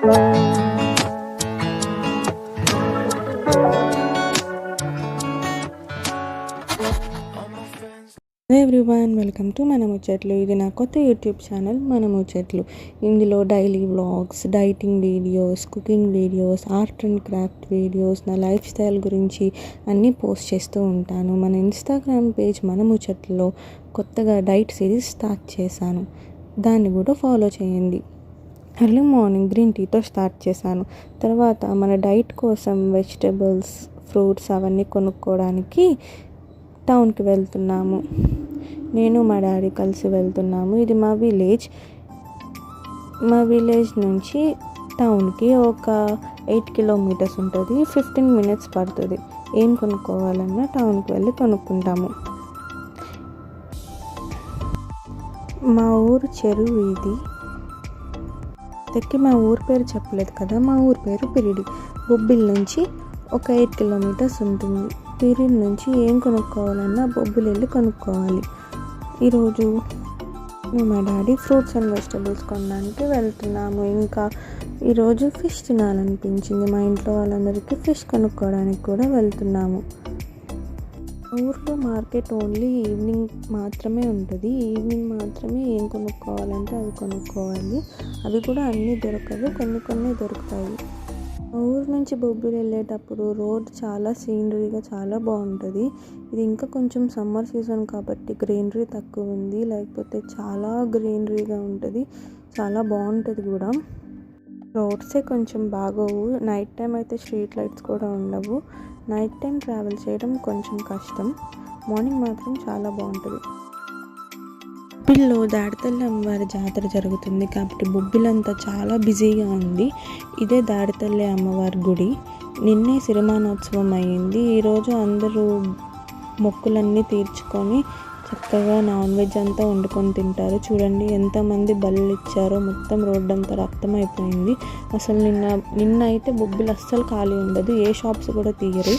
Everyone, welcome to మన ముచ్చట్లు. ఇది నా కొత్త యూట్యూబ్ ఛానల్ మన ముచ్చట్లు. ఇందులో daily vlogs, dieting videos, cooking videos, art and craft videos, నా లైఫ్ స్టైల్ గురించి అన్నీ పోస్ట్ చేస్తూ ఉంటాను. మన ఇన్స్టాగ్రామ్ పేజ్ మన ముచ్చట్లో కొత్తగా డైట్ సిరీస్ స్టార్ట్ చేశాను, దాన్ని కూడా ఫాలో చేయండి. ఎర్లీ మార్నింగ్ గ్రీన్ టీతో స్టార్ట్ చేశాను. తర్వాత మన డైట్ కోసం వెజిటబుల్స్, ఫ్రూట్స్ అవన్నీ కొనుక్కోవడానికి టౌన్కి వెళ్తున్నాము. నేను మా డాడీ కలిసి వెళ్తున్నాము. ఇది మా విలేజ్ నుంచి టౌన్కి ఒక 8 కిలోమీటర్స్ ఉంటుంది. 15 మినిట్స్ పడుతుంది. ఏం కొనుక్కోవాలన్నా టౌన్కి వెళ్ళి కొనుక్కుంటాము. మా ఊరు చెరువు ఇది. మా ఊరు పేరు చెప్పలేదు కదా. మా ఊరు పేరు పిరిడి. బొబ్బిల్ నుంచి ఒక 8 కిలోమీటర్స్ ఉంటుంది. పిరిడి నుంచి ఏం కొనుక్కోవాలన్నా బొబ్బిల్ వెళ్ళి కొనుక్కోవాలి. ఈరోజు మా డాడీ ఫ్రూట్స్ అండ్ వెజిటబుల్స్ కొనడానికి వెళ్తున్నాము. ఇంకా ఈరోజు ఫిష్ తినాలనిపించింది. మా ఇంట్లో వాళ్ళందరికీ ఫిష్ కొనుక్కోవడానికి కూడా వెళ్తున్నాము. ఊర్లో మార్కెట్ ఓన్లీ ఈవినింగ్ మాత్రమే ఉంటుంది. ఈవినింగ్ మాత్రమే ఏం కొనుక్కోవాలంటే అవి కొనుక్కోవాలి. అవి కూడా అన్నీ దొరకవు, కొన్ని దొరుకుతాయి. ఊరు నుంచి బొబ్బిలి వెళ్ళేటప్పుడు రోడ్ చాలా సీనరీగా చాలా బాగుంటుంది. ఇది ఇంకా కొంచెం సమ్మర్ సీజన్ కాబట్టి గ్రీనరీ తక్కువ ఉంది, లేకపోతే చాలా గ్రీనరీగా ఉంటుంది, చాలా బాగుంటుంది కూడా. రోడ్సే కొంచెం బాగోవు. నైట్ టైం అయితే స్ట్రీట్ లైట్స్ కూడా ఉండవు. నైట్ టైం ట్రావెల్ చేయడం కొంచెం కష్టం. మార్నింగ్ మాత్రం చాలా బాగుంటుంది. బొబ్బిల్లో దాడితల్లి అమ్మవారి జాతర జరుగుతుంది కాబట్టి బొబ్బిలంతా చాలా బిజీగా ఉంది. ఇదే దాడితల్లి అమ్మవారి గుడి. నిన్నే సిరిమానోత్సవం అయ్యింది. ఈరోజు అందరూ మొక్కులన్నీ తీర్చుకొని చక్కగా నాన్ వెజ్ అంతా వండుకొని తింటారు. చూడండి ఎంతమంది బళ్ళు ఇచ్చారో. మొత్తం రోడ్డు అంతా రక్తం అయిపోయింది. అసలు నిన్న అయితే బొబ్బిలు అస్సలు ఖాళీ ఉండదు. ఏ షాప్స్ కూడా తీయరు.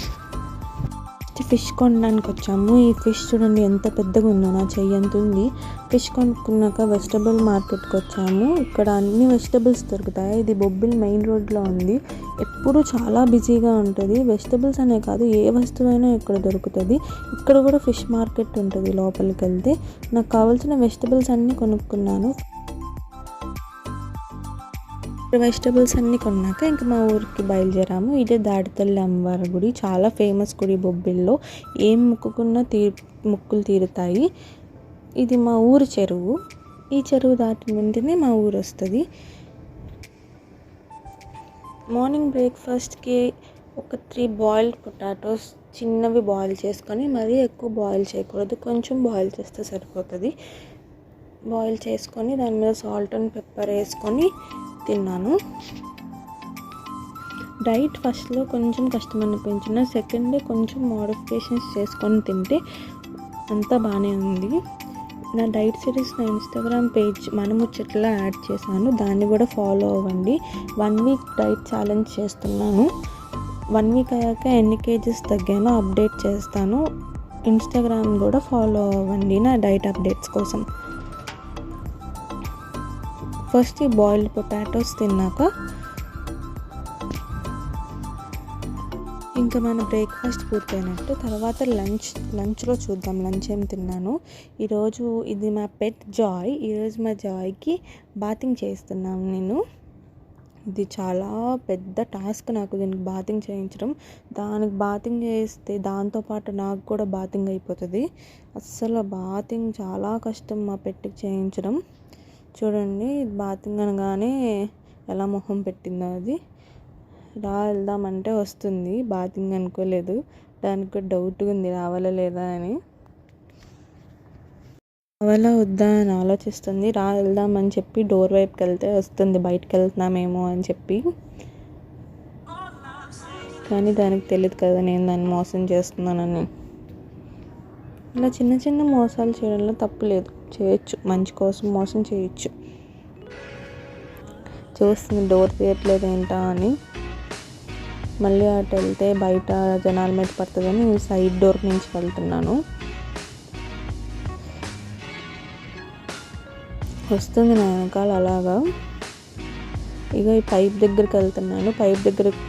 ఫిష్ కొనడానికి వచ్చాము. ఈ ఫిష్ చూడండి ఎంత పెద్దగా ఉందో, నా చెయ్యి ఎంత ఉంది. ఫిష్ కొనుక్కున్నాక వెజిటబుల్ మార్కెట్కి వచ్చాము. ఇక్కడ అన్ని వెజిటబుల్స్ దొరుకుతాయి. ఇది బొబ్బిల్ మెయిన్ రోడ్లో ఉంది. ఎప్పుడు చాలా బిజీగా ఉంటుంది. వెజిటబుల్స్ అనే కాదు, ఏ వస్తువైనా ఇక్కడ దొరుకుతుంది. ఇక్కడ కూడా ఫిష్ మార్కెట్ ఉంటుంది. లోపలికి వెళ్తే నాకు కావాల్సిన వెజిటబుల్స్ అన్నీ కొనుక్కున్నాను. వెజిటబుల్స్ అన్నీ కొన్నాక ఇంకా మా ఊరికి బయలుదేరాము. ఇదే దాడితల్లి అమ్మవారి గుడి. చాలా ఫేమస్ గుడి బొబ్బిల్లో. ఏం మొక్కుకున్నా మొక్కులు తీరుతాయి. ఇది మా ఊరు చెరువు. ఈ చెరువు దాటిన వెంటనే మా ఊరు వస్తుంది. మార్నింగ్ బ్రేక్ఫాస్ట్కి ఒక 3 బాయిల్డ్ పొటాటోస్ చిన్నవి బాయిల్ చేసుకొని, మరీ ఎక్కువ బాయిల్ చేయకూడదు, కొంచెం బాయిల్ చేస్తే సరిపోతుంది. బాయిల్ చేసుకొని దాని మీద సాల్ట్ అండ్ పెప్పర్ వేసుకొని తిన్నాను. డైట్ ఫస్ట్లో కొంచెం కష్టం అనిపించిన, సెకండ్ డే కొంచెం మోడిఫికేషన్స్ చేసుకొని తింటే అంతా బాగానే ఉంది. నా డైట్ సిరీస్ నా ఇన్స్టాగ్రామ్ పేజ్ మన ముచ్చట్లో యాడ్ చేశాను, దాన్ని కూడా ఫాలో అవ్వండి. 1 వీక్ డైట్ ఛాలెంజ్ చేస్తున్నాను. 1 వీక్ అయ్యాక ఎన్ని కేజెస్ తగ్గానో అప్డేట్ చేస్తాను. ఇన్స్టాగ్రామ్ కూడా ఫాలో అవ్వండి నా డైట్ అప్డేట్స్ కోసం. ఫస్ట్ ఈ బాయిల్డ్ పొటాటోస్ తిన్నాక ఇంకా మన బ్రేక్ఫాస్ట్ పూర్తయినట్టు. తర్వాత లంచ్లో చూద్దాం లంచ్ ఏం తిన్నాను. ఈరోజు ఇది మా పెట్ జాయ్. ఈరోజు మా జాయ్కి బాతింగ్ చేస్తున్నాను నేను. ఇది చాలా పెద్ద టాస్క్ నాకు దీనికి బాతింగ్ చేయించడం. దానికి బాతింగ్ చేస్తే దాంతోపాటు నాకు కూడా బాతింగ్ అయిపోతుంది. అస్సలు బాతింగ్ చాలా కష్టం మా పెట్కి చేయించడం. చూడండి బాతింగ్ అనగానే ఎలా మొహం పెట్టిందో. అది వెళ్దామంటే వస్తుంది. బాతింగ్ అనుకోలేదు. దానికి కూడా డౌట్గా ఉంది రావాలా లేదా అని. రావాలా వద్దా అని ఆలోచిస్తుంది. వెళ్దామని చెప్పి డోర్ వైపుకి వెళ్తే వస్తుంది బయటకు వెళ్తున్నామేమో అని చెప్పి. కానీ దానికి తెలియదు కదా నేను దాన్ని మోసం చేస్తున్నానని. ఇలా చిన్న చిన్న మోసాలు చేయడంలో తప్పు లేదు, చేయొచ్చు. మంచి కోసం మోసం చేయొచ్చు. చూస్తుంది డోర్ తీయట్లేదు ఏంటా అని. మళ్ళీ అటు వెళ్తే బయట జనాల మీద పడుతుందని సైడ్ డోర్ నుంచి వెళ్తున్నాను. వస్తుంది నా వెనకాల అలాగా. ఇక ఈ పైప్ దగ్గరికి వెళ్తున్నాను.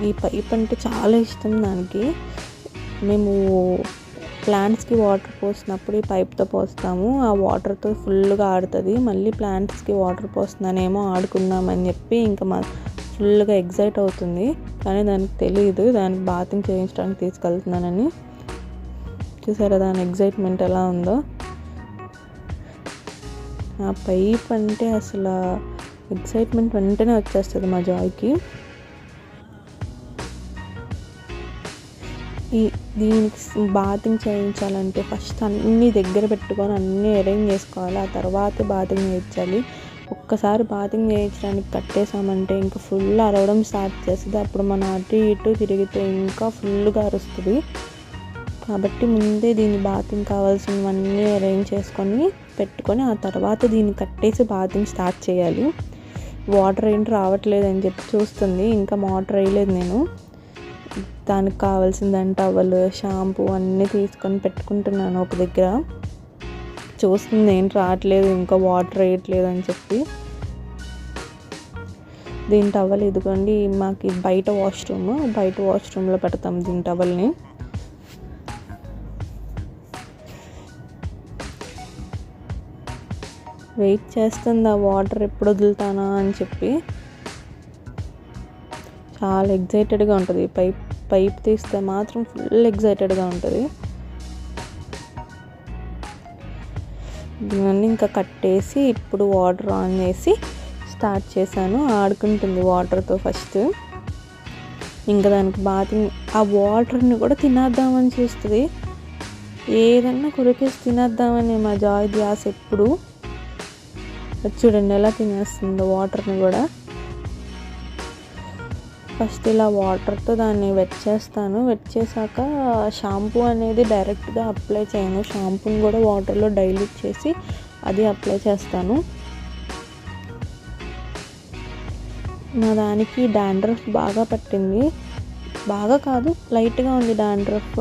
ఈ పైప్ అంటే చాలా ఇష్టం దానికి. మేము ప్లాంట్స్కి వాటర్ పోసినప్పుడు ఈ పైప్తో పోస్తాము. ఆ వాటర్తో ఫుల్గా ఆడుతుంది. మళ్ళీ ప్లాంట్స్కి వాటర్ పోస్తున్నానేమో ఆడుకుందామని చెప్పి ఇంకా ఫుల్గా ఎగ్జైట్ అవుతుంది. కానీ దానికి తెలియదు దానికి బాతింగ్ చేయించడానికి తీసుకెళ్తున్నానని. చూసారా దాని ఎగ్జైట్మెంట్ ఎలా ఉందో. ఆ పైప్ అంటే అసలు ఎగ్జైట్మెంట్ వెంటనే వచ్చేస్తుంది మా జాయ్కి. దీనికి బాతింగ్ చేయించాలంటే ఫస్ట్ అన్నీ దగ్గర పెట్టుకొని అన్నీ అరేంజ్ చేసుకోవాలి. ఆ తర్వాత బాతింగ్ చేయించాలి. ఒక్కసారి బాతింగ్ చేయించడానికి కట్టేసామంటే ఇంకా ఫుల్ అరవడం స్టార్ట్ చేస్తుంది. అప్పుడు మనం అటు ఇటు తిరిగితే ఇంకా ఫుల్గా అరుస్తుంది. కాబట్టి ముందే దీని బాతింగ్ కావాల్సినవన్నీ అరేంజ్ చేసుకొని పెట్టుకొని ఆ తర్వాత దీన్ని కట్టేసి బాతింగ్ స్టార్ట్ చేయాలి. వాటర్ ఏంటి రావట్లేదు అని చెప్పి చూస్తుంది. ఇంకా మోటార్ వేయలేదు నేను. దానికి కావాల్సిందంటే టవల్, షాంపూ అన్నీ తీసుకొని పెట్టుకుంటున్నాను ఒక దగ్గర. చూస్తుంది ఏంటి రావట్లేదు, ఇంకా వాటర్ వేయట్లేదు అని చెప్పి. దీని టవల్ ఇదిగోండి, మాకు బయట వాష్రూమ్లో పెడతాం దీని టవల్ని. వెయిట్ చేస్తుంది ఆ వాటర్ ఎప్పుడు వదులుతానా అని చెప్పి. చాలా ఎగ్జైటెడ్గా ఉంటుంది. పైప్ తీస్తే మాత్రం ఫుల్ ఎగ్జైటెడ్గా ఉంటుంది. ఇవన్నీ ఇంకా కట్టేసి ఇప్పుడు వాటర్ ఆన్ చేసి స్టార్ట్ చేశాను. ఆడుకుంటుంది వాటర్తో ఫస్ట్. ఇంకా దానికి బాతింగ్ ఆ వాటర్ని కూడా తినేద్దామని చూస్తుంది. ఏదన్నా కొరికేసి తినేద్దామని మా జాయ్ ధ్యాస ఎప్పుడు. చూడండి ఎలా తినేస్తుందో వాటర్ని కూడా. ఫస్ట్ ఇలా వాటర్తో దాన్ని వెట్ చేస్తాను. వెట్ చేశాక షాంపూ అనేది డైరెక్ట్గా అప్లై చేయను. షాంపూని కూడా వాటర్లో డైల్యూట్ చేసి అది అప్లై చేస్తాను. నా దానికి డాండ్రఫ్ బాగా పట్టింది. బాగా కాదు, లైట్గా ఉంది డాండ్రఫ్.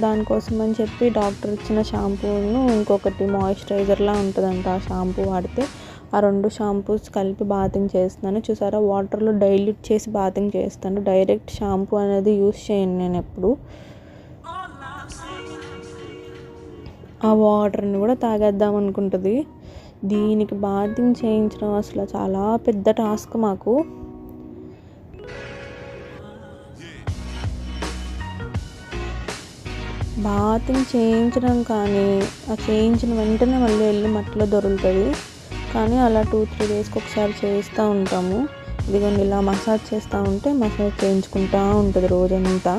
దానికోసం అని చెప్పి డాక్టర్ ఇచ్చిన షాంపూను ఇంకొకటి మాయిశ్చరైజర్లా ఉంటుందంట. ఆ షాంపూ వాడితే ఆ 2 షాంపూస్ కలిపి బాతింగ్ చేస్తున్నాను. చూసారా వాటర్లో డైల్యూట్ చేసి బాతింగ్ చేస్తాను. డైరెక్ట్ షాంపూ అనేది యూస్ చేయను నేను ఎప్పుడు. ఆ వాటర్ని కూడా తాగేద్దాం అనుకుంటుంది. దీనికి బాతింగ్ చేయించడం అసలు చాలా పెద్ద టాస్క్ మాకు. బాతింగ్ చేయించడం కానీ ఆ చేయించిన వెంటనే మళ్ళీ వెళ్ళి మట్టిలో దొరుకుతుంది. కానీ అలా 2-3 డేస్కి ఒకసారి చేస్తూ ఉంటాము. ఇదిగోండి ఇలా మసాజ్ చేస్తూ ఉంటే మసాజ్ చేయించుకుంటూ ఉంటుంది రోజంతా.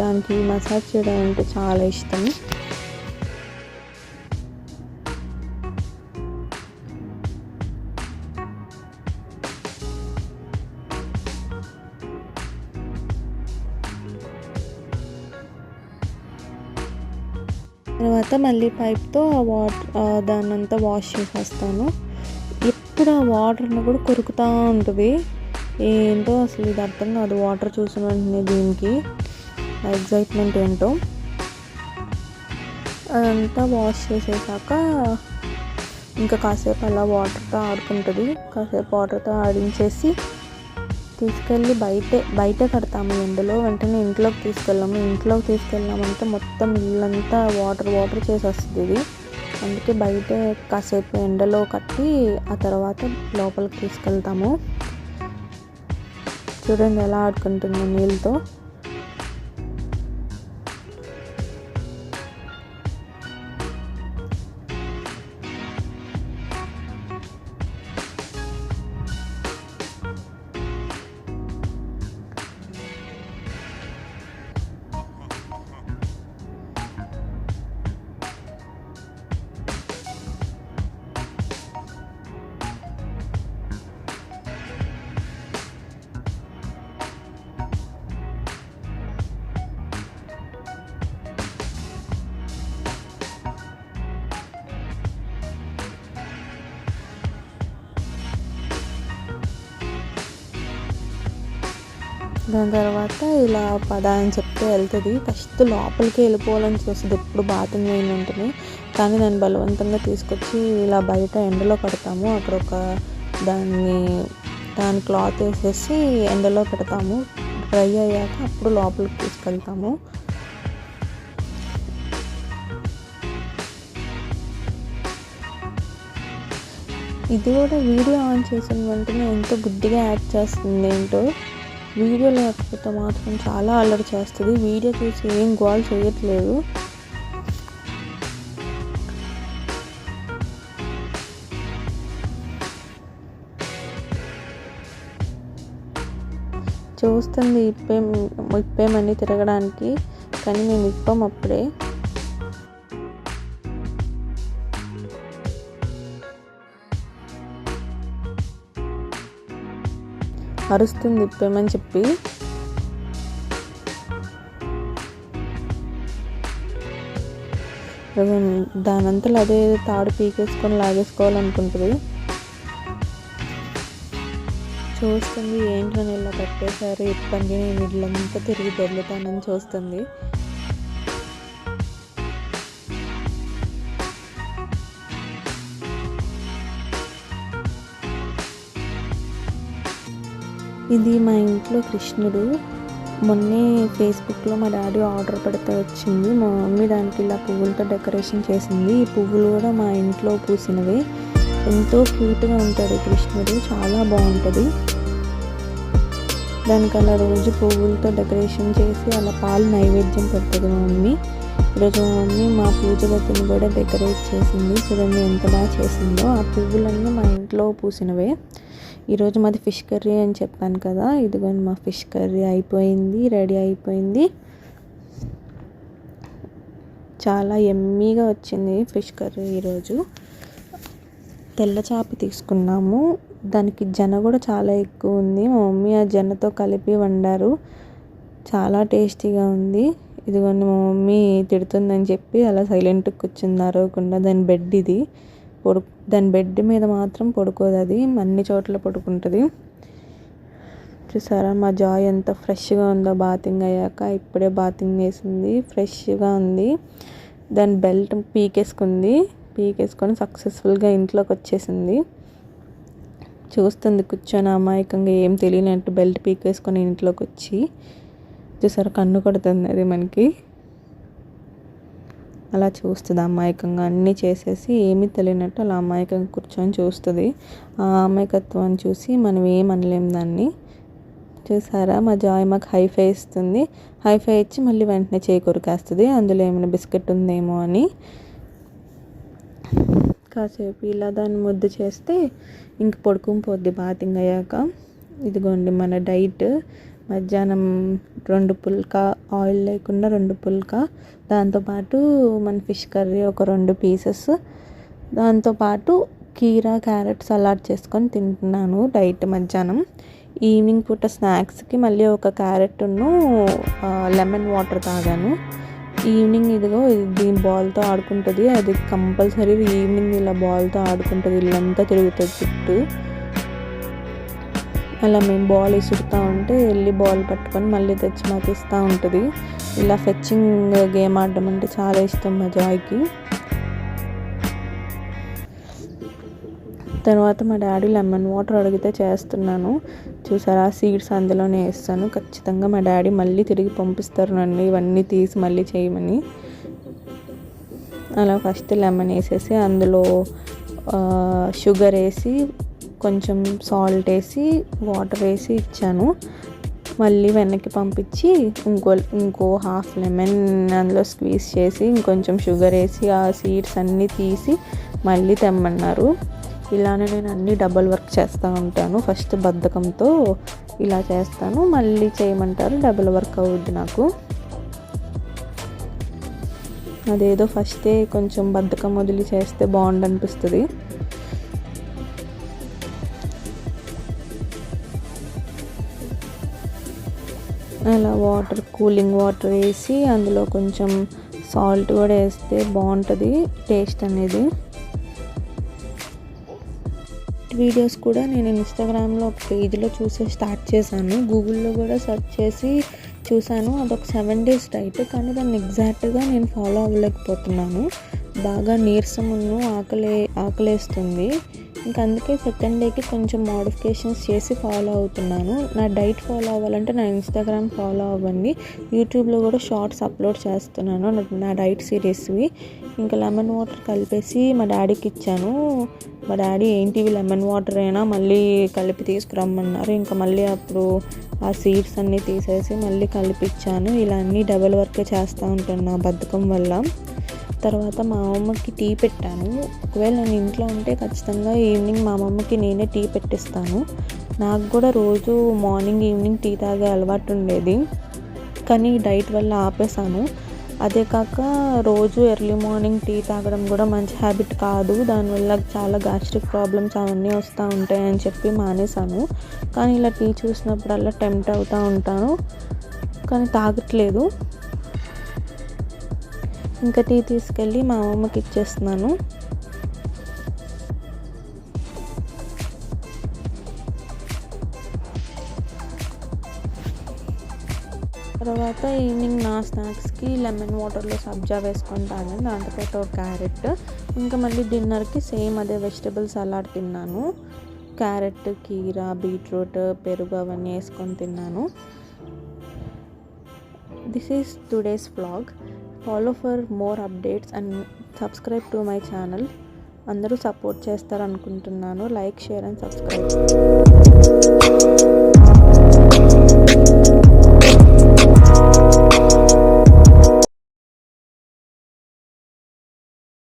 దానికి మసాజ్ చేయడం అంటే చాలా ఇష్టం. తర్వాత మళ్ళీ పైప్తో దాన్నంతా వాష్ చేసేస్తాను. ఎప్పుడు ఆ వాటర్ని కూడా కొరుకుతూ ఉంటుంది. ఏంటో అసలు ఇది అర్థం కాదు. వాటర్ చూసిన వెంటనే దీనికి ఎగ్జైట్మెంట్ ఏంటో. అదంతా వాష్ చేసేసాక ఇంకా కాసేపు అలా వాటర్తో ఆడుకుంటుంది. కాసేపు వాటర్తో ఆడించేసి తీసుకెళ్ళి బయటే కడతాము ఎండలో. వెంటనే ఇంట్లోకి తీసుకెళ్ళామంటే మొత్తం ఇల్లంతా వాటర్ చేసేస్తుంది ఇది. అందుకే బయటే కాసేపు ఎండలో కట్టి ఆ తర్వాత లోపలికి తీసుకెళ్తాము. చూడండి ఎలా ఆడుకుంటుందో నీళ్ళతో. దాని తర్వాత ఇలా పద అని చెప్తే వెళ్తుంది. ఫస్ట్ లోపలికి వెళ్ళిపోవాలని చూస్తుంది ఎప్పుడు బాత్రూమ్ వేయని ఉంటుంది. కానీ దాన్ని బలవంతంగా తీసుకొచ్చి ఇలా బయట ఎండలో పెడతాము. అక్కడ ఒక దాని క్లాత్ వేసేసి ఎండలో పెడతాము. డ్రై అయ్యాక అప్పుడు లోపలికి తీసుకెళ్తాము. ఇది కూడా వీడియో ఆన్ చేసిన వెంటనే ఎంతో బుద్ధిగా యాక్ట్ చేస్తుంది. ఏంటో వీడియో లేకపోతే మాత్రం చాలా అల్లరి చేస్తుంది. వీడియో చూసి ఏం గోల్ చేయట్లేదు. చూస్తుంది ఇప్పేమని తిరగడానికి, కానీ మేము ఇప్పాం అప్పుడే. అరుస్తుంది ఇప్పేమని చెప్పి. దానంతలో అదే తాడు పీకేసుకొని లాగేసుకోవాలనుకుంటుంది. చూస్తుంది ఏంటని ఇలా పెట్టేశారు ఇప్పండి, నేను ఇళ్ళంతా తిరిగి దొరుకుతానని చూస్తుంది. ఇది మా ఇంట్లో కృష్ణుడు. మొన్నే ఫేస్బుక్లో మా డాడీ ఆర్డర్ పెడితే వచ్చింది. మా మమ్మీ దానికి ఇలా పువ్వులతో డెకరేషన్ చేసింది. ఈ పువ్వులు కూడా మా ఇంట్లో పూసినవి. ఎంతో క్యూట్గా ఉంటాడు కృష్ణుడు, చాలా బాగుంటుంది. దానికి అలా రోజు పువ్వులతో డెకరేషన్ చేసి అలా పాలు నైవేద్యం పెడుతుంది మా మమ్మీ. ఈరోజు మా మమ్మీ మా పూజ గదిని కూడా డెకరేట్ చేసింది. చూడండి ఎంత బాగా చేసిందో. ఆ పువ్వులన్నీ మా ఇంట్లో పూసినవే. ఈరోజు మాది ఫిష్ కర్రీ అని చెప్పాను కదా, ఇదిగోండి మా ఫిష్ కర్రీ అయిపోయింది, రెడీ అయిపోయింది. చాలా యమ్మీగా వచ్చింది ఫిష్ కర్రీ. ఈరోజు తెల్ల చేప తీసుకున్నాము. దానికి జన కూడా చాలా ఎక్కువ ఉంది. మా మమ్మీ ఆ జనతో కలిపి వండారు. చాలా టేస్టీగా ఉంది. ఇదిగోండి మా మమ్మీ తిడుతుందని చెప్పి అలా సైలెంట్గా కూర్చుంది అరవకుండా. దాని బెడ్ ఇది. దాని బెడ్ మీద మాత్రం పడుకోదు, అది అన్ని చోట్ల పడుకుంటుంది. చూసారా మా జాయ్ ఎంత ఫ్రెష్గా ఉందో బాతింగ్ అయ్యాక. ఇప్పుడే బాతింగ్ వేసింది, ఫ్రెష్గా ఉంది. దాని బెల్ట్ పీకేసుకొని సక్సెస్ఫుల్గా ఇంట్లోకి వచ్చేసింది. చూస్తుంది కూర్చొని అమాయకంగా ఏం తెలియనట్టు బెల్ట్ పీకేసుకొని ఇంట్లోకి వచ్చి. చూసారా కన్ను కొడుతుంది అది మనకి. అలా చూస్తుంది అమాయకంగా, అన్నీ చేసేసి ఏమీ తెలియనట్టు అలా అమాయకంగా కూర్చొని చూస్తుంది. ఆ అమాయకత్వాన్ని చూసి మనం ఏమనలేం దాన్ని. చూసారా మా జాయ్ మాకు హైఫై ఇస్తుంది. హైఫై ఇచ్చి మళ్ళీ వెంటనే చేయి కొరికేస్తుంది, అందులో ఏమైనా బిస్కెట్ ఉందేమో అని. కాసేపు ఇలా దాన్ని ముద్దు చేస్తే ఇంక పడుకుని పోద్ది బాతింగ్ అయ్యాక. ఇదిగోండి మన డైట్. మధ్యాహ్నం 2 పుల్కా, ఆయిల్ లేకుండా 2 పుల్కా, దాంతోపాటు మన ఫిష్ కర్రీ ఒక 2 పీసెస్, దాంతోపాటు కీరా క్యారెట్ సలాడ్ చేసుకొని తింటున్నాను డైట్ మధ్యాహ్నం. ఈవినింగ్ పూట స్నాక్స్కి మళ్ళీ ఒక క్యారెట్ను లెమన్ వాటర్ తాగాను. ఈవినింగ్ ఇదిగో దీని బాల్తో ఆడుకుంటుంది. అది కంపల్సరీ ఈవినింగ్ ఇలా బాల్తో ఆడుకుంటుంది, ఇల్లంతా తిరుగుతుంది చుట్టూ. అలా మేము బాల్ ఇసురుతూ ఉంటే వెళ్ళి బాల్ పట్టుకొని మళ్ళీ తెచ్చి మాకు ఇస్తూ ఉంటుంది. ఇలా ఫెచ్చింగ్ గేమ్ ఆడడం అంటే చాలా ఇష్టం మా జాయ్కి. తర్వాత మా డాడీ లెమన్ వాటర్ అడిగితే చేస్తున్నాను. చూసారా సీడ్స్ అందులోనే వేస్తాను. ఖచ్చితంగా మా డాడీ మళ్ళీ తిరిగి పంపిస్తారు నన్ను ఇవన్నీ తీసి మళ్ళీ చేయమని. అలా ఫస్ట్ లెమన్ వేసేసి అందులో షుగర్ వేసి కొంచెం సాల్ట్ వేసి వాటర్ వేసి ఇచ్చాను. మళ్ళీ వెనక్కి పంపించి ఇంకో హాఫ్ లెమన్ అందులో స్క్వీజ్ చేసి ఇంకొంచెం షుగర్ వేసి ఆ సీడ్స్ అన్నీ తీసి మళ్ళీ తెమ్మన్నారు. ఇలానే నేను అన్నీ డబల్ వర్క్ చేస్తూ ఉంటాను. ఫస్ట్ బద్ధకంతో ఇలా చేస్తాను, మళ్ళీ చేయమంటారు, డబల్ వర్క్ అవుద్ది నాకు. అదేదో ఫస్టే కొంచెం బద్ధకం వదిలి చేస్తే బాగుండు అనిపిస్తుంది. అలా కూలింగ్ వాటర్ వేసి అందులో కొంచెం సాల్ట్ కూడా వేస్తే బాగుంటుంది టేస్ట్ అనేది. డైట్ వీడియోస్ కూడా నేను ఇన్స్టాగ్రామ్లో ఒక పేజ్లో చూసి స్టార్ట్ చేశాను. గూగుల్లో కూడా సెర్చ్ చేసి చూశాను. అదొక 7 days డైట్, కానీ దాన్ని ఎగ్జాక్ట్గా నేను ఫాలో అవ్వలేకపోతున్నాను. బాగా నీరసమును ఆకలేస్తుంది. ఇంక అందుకే సెకండ్ డేకి కొంచెం మోడిఫికేషన్స్ చేసి ఫాలో అవుతున్నాను. నా డైట్ ఫాలో అవ్వాలంటే నా ఇన్స్టాగ్రామ్ ఫాలో అవ్వండి. యూట్యూబ్లో కూడా షార్ట్స్ అప్లోడ్ చేస్తున్నాను నా డైట్ సిరీస్వి. ఇంకా లెమన్ వాటర్ కలిపేసి మా డాడీకి ఇచ్చాను. మా డాడీ ఏంటి లెమన్ వాటర్ అయినా మళ్ళీ కలిపి తీసుకురమ్మన్నారు. ఇంకా మళ్ళీ అప్పుడు ఆ సీడ్స్ అన్నీ తీసేసి మళ్ళీ కలిపిచ్చాను. ఇలా అన్నీ డబల్ వర్క్ చేస్తూ ఉంటాను నా బద్ధకం వల్ల. తర్వాత మా అమ్మమ్మకి టీ పెట్టాను. ఒకవేళ నేను ఇంట్లో ఉంటే ఖచ్చితంగా ఈవినింగ్ మా అమ్మమ్మకి నేనే టీ పెట్టిస్తాను. నాకు కూడా రోజు మార్నింగ్ ఈవినింగ్ టీ తాగే అలవాటు ఉండేది, కానీ డైట్ వల్ల ఆపేసాను. అదే కాక రోజు ఎర్లీ మార్నింగ్ టీ తాగడం కూడా మంచి హ్యాబిట్ కాదు. దానివల్ల చాలా గ్యాస్ట్రిక్ ప్రాబ్లమ్స్ అవన్నీ వస్తూ ఉంటాయని చెప్పి మానేశాను. కానీ ఇలా టీ చూసినప్పుడల్లా టెంప్ట్ అవుతూ ఉంటాను, కానీ తాగట్లేదు. ఇంకా టీ తీసుకెళ్ళి మా అమ్మమ్మకి ఇచ్చేస్తున్నాను. తర్వాత ఈవినింగ్ నా స్నాక్స్కి లెమన్ వాటర్లో సబ్జా వేసుకొని తాగాను. దాంతోపాటు ఒక క్యారెట్. ఇంకా మళ్ళీ డిన్నర్కి సేమ్ అదే వెజిటబుల్ సలాడ్ తిన్నాను. క్యారెట్, కీరా, బీట్రూట్, పెరుగు అవన్నీ వేసుకొని తిన్నాను. This is today's vlog. Follow for more updates and subscribe to my channel. అందరూ సపోర్ట్ చేస్తారనుకుంటున్నాను. Like, share and subscribe.